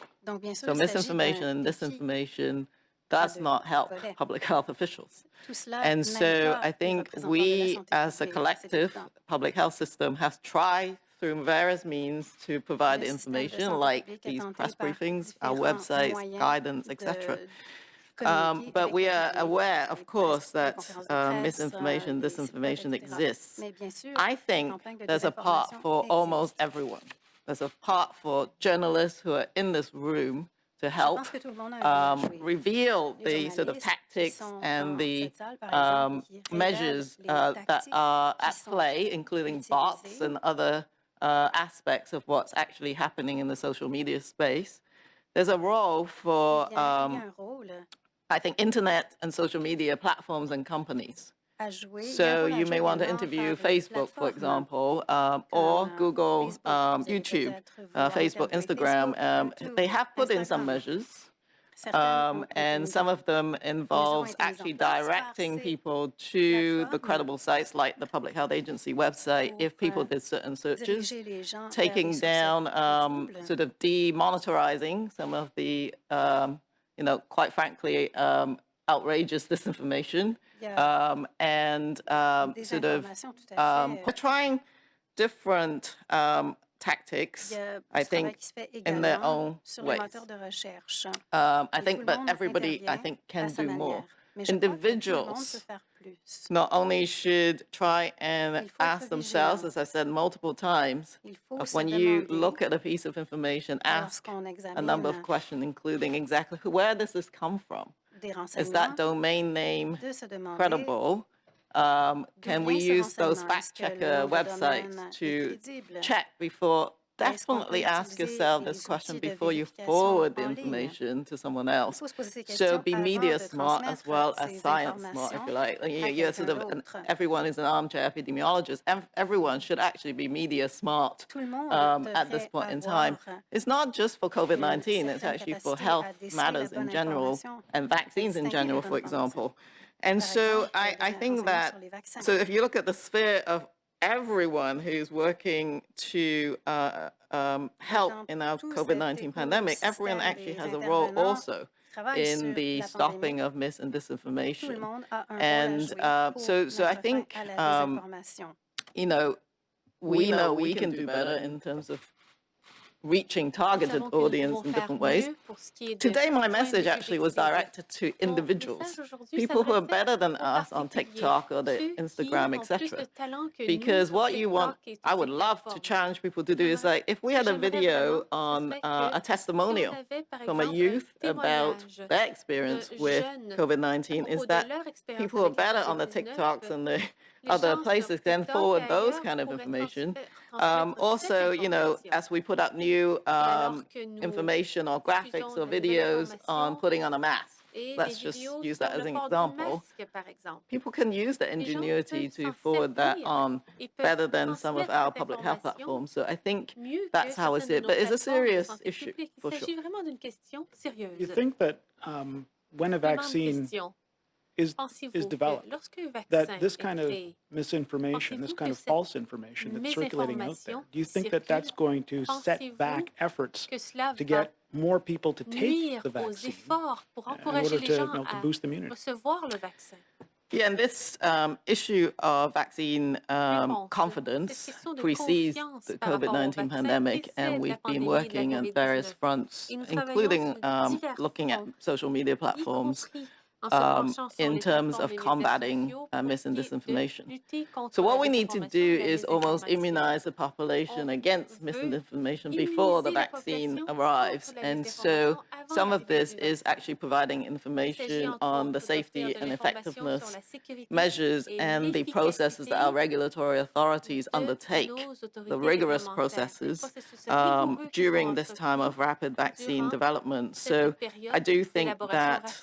So misinformation and disinformation does not help public health officials. And so I think we as a collective public health system have tried through various means to provide information like these press briefings, our websites, guidance, etc. But we are aware, of course, that misinformation, disinformation exists. I think there's a part for almost everyone. there's a part for journalists who are in this room to help reveal the sort of tactics and the measures that are at play, including bots and other aspects of what's actually happening in the social media space. There's a role for, I think, internet and social media platforms and companies. So you may want to interview Facebook, for example, or Google, YouTube, Facebook, Instagram. They have put in some measures, and some of them involves actually directing people to the credible sites like the Public Health Agency website if people did certain searches, taking down, sort of demonetizing some of the, quite frankly, outrageous disinformation. And sort of trying different tactics, I think, in their own ways. I think, but everybody, I think, can do more. Individuals not only should try and ask themselves, as I said multiple times, of when you look at a piece of information, ask a number of questions, including exactly where does this come from? Is that domain name credible? Can we use those fact-checker websites to check before? Definitely ask yourself this question before you forward the information to someone else. So be media smart as well as science smart, if you like. You're sort of everyone is an armchair epidemiologist. Everyone should actually be media smart at this point in time. It's not just for COVID-19. It's actually for health matters in general and vaccines in general, for example. And so I think that, so if you look at the sphere of everyone who's working to help in our COVID-19 pandemic, everyone actually has a role also in the stopping of mis and disinformation. And so I think, we know we can do better in terms of reaching targeted audience in different ways. Today, my message actually was directed to individuals, people who are better than us on TikTok or the Instagram, etc. Because what you want, I would love to challenge people to do is like, if we had a video on a testimonial from a youth about their experience with COVID-19, is that people who are better on the TikToks and the other places then forward those kind of information. Also, as we put up new information or graphics or videos on putting on a mask, let's just use that as an example. People can use the ingenuity to forward that on better than some of our public health platforms. So I think that's how I see it. But it's a serious issue, for sure. You think that when a vaccine is developed, that this kind of misinformation, this kind of false information that's circulating out there, do you think that that's going to set back efforts to get more people to take the vaccine in order to boost immunity? Yeah, and this issue of vaccine confidence precedes the COVID-19 pandemic, and we've been working on various fronts, including looking at social media platforms, in terms of combating mis and disinformation. So what we need to do is almost immunize the population against mis and disinformation before the vaccine arrives. And so some of this is actually providing information on the safety and effectiveness measures and the processes that our regulatory authorities undertake, the rigorous processes during this time of rapid vaccine development. So I do think that,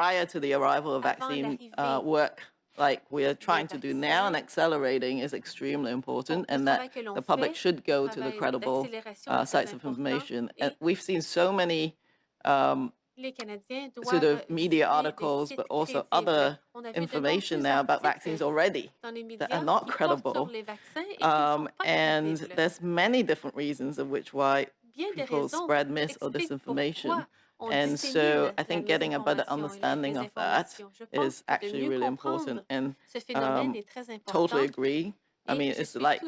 prior to the arrival of vaccine work like we're trying to do now and accelerating is extremely important, and that the public should go to the credible sites of information. And we've seen so many sort of media articles, but also other information now about vaccines already that are not credible. And there's many different reasons of why people spread mis or disinformation. And so I think getting a better understanding of that is actually really important, and totally agree. I mean, it's like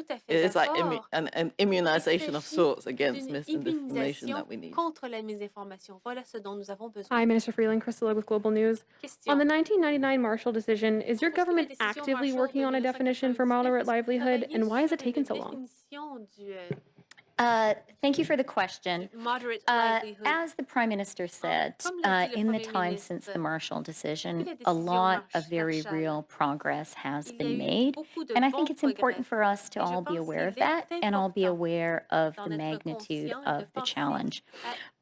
an immunization of sorts against mis and disinformation that we need. Hi, Minister Freeland, Crystal with Global News. On the 1999 Marshall decision, is your government actively working on a definition for moderate livelihood, and why has it taken so long? Thank you for the question. Moderate livelihood. As the Prime Minister said, Comme l'a dit le in the Premier time ministre, since the Marshall decision, depuis la a décision lot of very Marshall, real progress has il y a been eu made. beaucoup de And I bons think it's progrès. important for us to Et je all be pense aware of qu'il est that and all be important aware of d'en the être magnitude conscient et de of the penser challenge.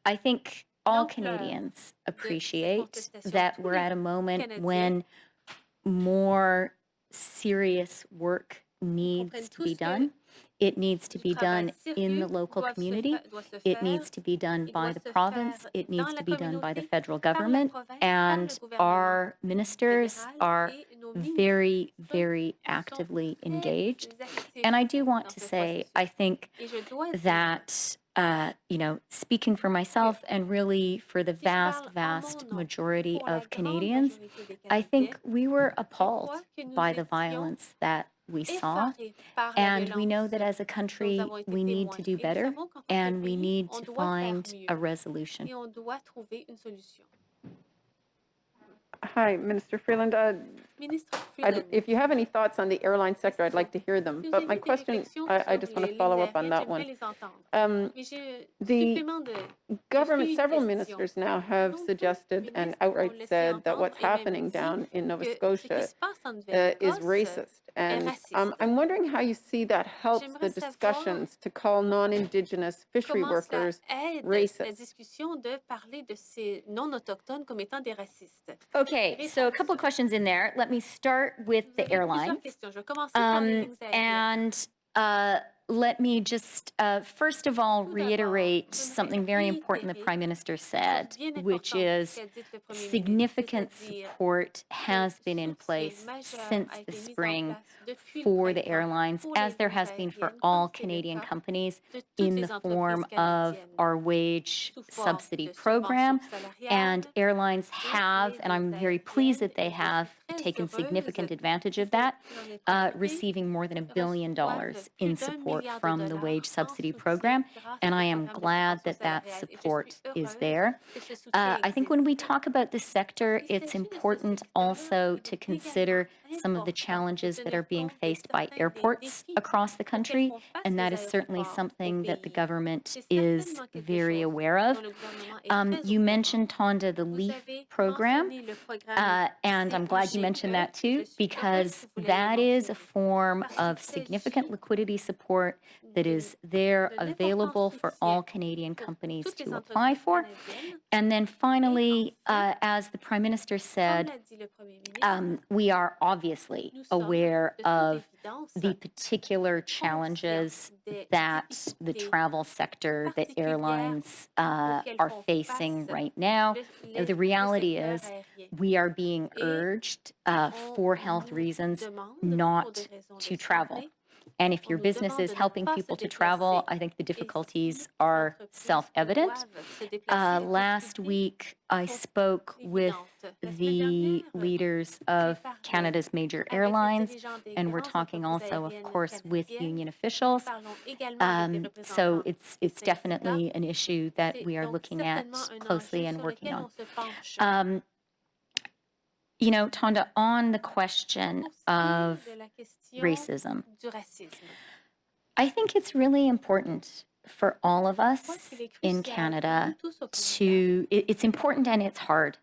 à I think all l'ampleur Canadians de cette appreciate contestation. that Tous we're les at a moment Canadiens when more serious work needs comprennent to be tous que done. It needs to du be travail done in the sérieux local community. doit se It faire, needs to be done il by doit the se province. faire It dans needs la to be done by the communauté, federal par la government. province, par And le gouvernement our ministers fédéral are et nos ministres very, very sont actively très engaged. actifs And I do want dans to ce say, processus. I think Et je dois dire, that, speaking for myself and really for the si je vast, parle en vast mon nom, majority pour la of grande Canadians, majorité des I think Canadiens, we were je appalled crois que nous by the étions violence that we saw. effarés par la And we know violence that as a dont nous country, avons été we need témoins. to do Et nous better savons qu'en tant que and we pays, need on to doit faire find mieux a resolution. et on doit trouver une solution. Hi, Minister Freeland. Ministre Freeland, If you have any thoughts on the airline sector, I'd like to hear them. si vous But avez my des question, réflexions I sur just want to les follow lignes up on aériennes, that one. j'aimerais les entendre. Mais j'ai The supplément de government, several question. ministers now have suggested and outright said that what's happening down in Nova que ce qui Scotia se passe en is Nouvelle-Écosse racist. And raciste. I'm wondering how you see that helps the J'aimerais savoir discussions to call non-Indigenous fishery comment cela workers aide la racist. discussion de parler de ces non-autochtones comme étant des racistes. Okay, so a couple of questions in there. Let me start with Vous the avez plusieurs airlines. questions. Je vais commencer par les lignes aériennes. And let me just, first of all, Tout d'abord, reiterate j'aimerais something very important the réitérer Prime Minister une chose said, bien which importante is qu'a dit le Premier significant ministre, c'est-à-dire support has que been in soutien place majeur since a the été mis en spring place depuis le for the printemps airlines, pour as les there lignes has been for aériennes, all comme c'est le Canadian cas companies de toutes in les the form entreprises of canadiennes our wage sous forme subsidy de program. subventions And salariales. airlines Et have, les and I'm lignes very pleased aériennes, that they et je suis have très taken heureuse significant advantage que of that, celles qui en ont profité receiving more than $1 billion reçoivent in plus d'un support milliard de from the dollars wage en subsidy soutien program. grâce And au I am programme de glad subventions that that salariales. Et je support suis is heureuse there. que ce soutien I think when we existe. talk about the sector, Il it's s'agit de ce important secteur, also il to est consider également some of the important de challenges that tenir are being compte de faced by certains des airports défis across the auxquels country, font face and that les is certainly aéroports au something that the pays. government C'est is certainement quelque very chose aware of. dont le gouvernement est très au You courant. mentioned, Tonda, the Vous LEAF avez program, mentionné le programme and I'm glad you mentioned that too, Je suis heureuse because que vous l'ayez that is a mentionné. form Parce qu'il of significant s'agit liquidity support that is there de l'important available for all soutien Canadian pour companies toutes les to apply entreprises for. canadiennes. And then finally, as the Prime Minister Comme said, l'a dit le Premier ministre, we are obviously nous sommes aware de toute of évidence the particular challenges that the travel sector, that airlines are facing right now. The reality is we are being urged for health reasons not to travel. And if your business is helping people to travel, I think the difficulties are self-evident. Last week, I spoke with the leaders of Canada's major airlines, and we're talking also, of course, with union officials. So it's definitely an issue that we are looking at closely and working on. You know, Tonda, on the question of racism, I think it's really important for all of us in Canada to, it's important and it's hard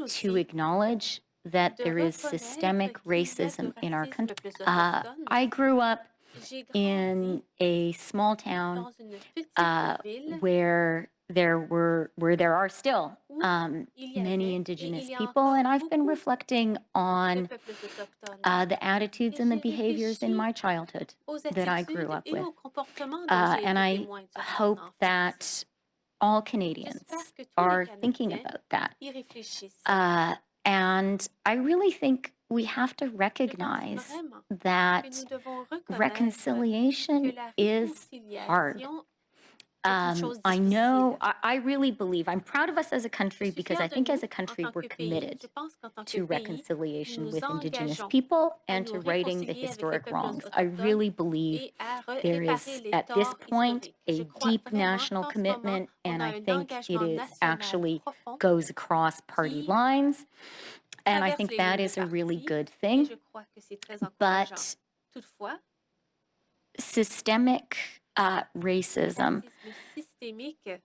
to acknowledge that there is systemic racism in our country. I grew up in a small town where there are still many Indigenous people, and I've been reflecting on the attitudes and the behaviors in my childhood that I grew up with. And I hope that all Canadians are thinking about that. And I really think we have to recognize that reconciliation is hard. I know, I really believe, I'm proud of us as a country because I think as a country we're committed to reconciliation with Indigenous people and to righting the historic wrongs. I really believe there is, at this point, a deep national commitment, and I think it is actually goes across party lines. And I think that is a really good thing. But systemic racism, Racisme systémique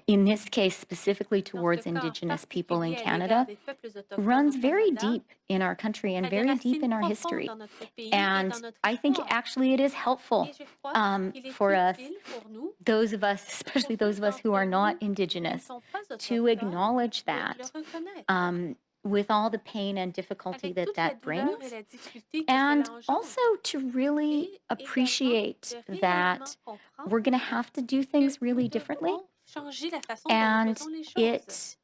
in this case specifically towards Indigenous people in particulier à Canada, l'égard des peuples autochtones runs au very Canada deep in our country and a des very deep racines in our profondes history. dans notre pays et And dans notre I think histoire. actually it is helpful Et je crois qu'il est for us, utile pour nous, those of us, especially those of us who are not Indigenous, sont pas to autochtones, acknowledge de le that reconnaître. with all the pain and difficulty Avec that toute la that douleur et brings, la difficulté que and cela engendre. also to really Et appreciate également de that réellement comprendre we're going to have to do things really differently, devrons changer la façon dont nous and faisons les choses. it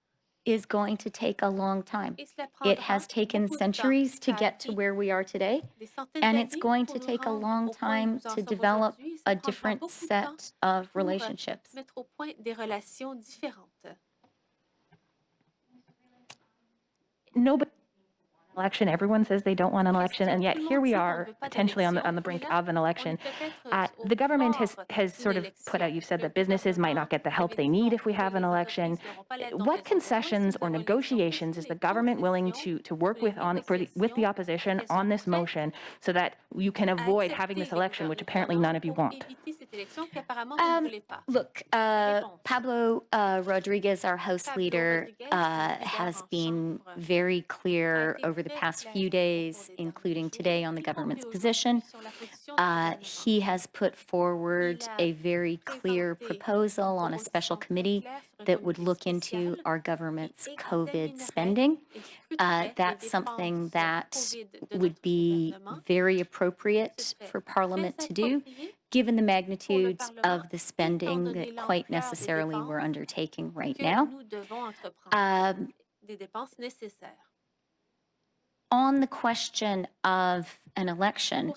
is going to take a long time. Et cela It prendra has taken beaucoup de temps. centuries to Ça a get to été where we are today, des centaines and it's d'années going pour to nous take a rendre long au point où time nous en to sommes develop aujourd'hui. Ça a prendra different beaucoup de set temps of pour relationships. mettre au point des relations différentes. Nobody election. Everyone says they don't want an election, and yet here we are, potentially on the brink of an election. The government has sort of put out, you've said that businesses might not get the help they need if we have an election. What concessions or negotiations is the government willing to work with with the opposition on this motion so that you can avoid having this election, which apparently none of you want? Look, Pablo Rodriguez, our House Leader, has been very clear over the past few days, including today, on the government's position. He has put forward a very clear proposal on a special committee that would look into our government's COVID spending. That's something that would be very appropriate for Parliament to do, given the magnitude of the spending that quite necessarily we're undertaking right now. On the question of an election,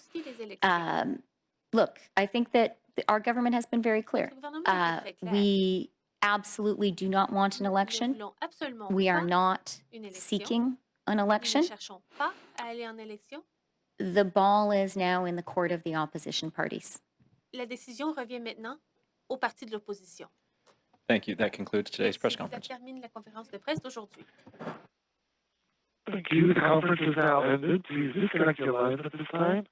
look, I think that our government has been very clear. We absolutely do not want an election. We are not seeking an election. The ball is now in the court of the opposition parties. La décision revient maintenant au parti de l'opposition. Thank you. That concludes today's press Ça conference. termine la conférence de presse d'aujourd'hui. Thank you. The conference is now ended. Please disconnect your lines at this time.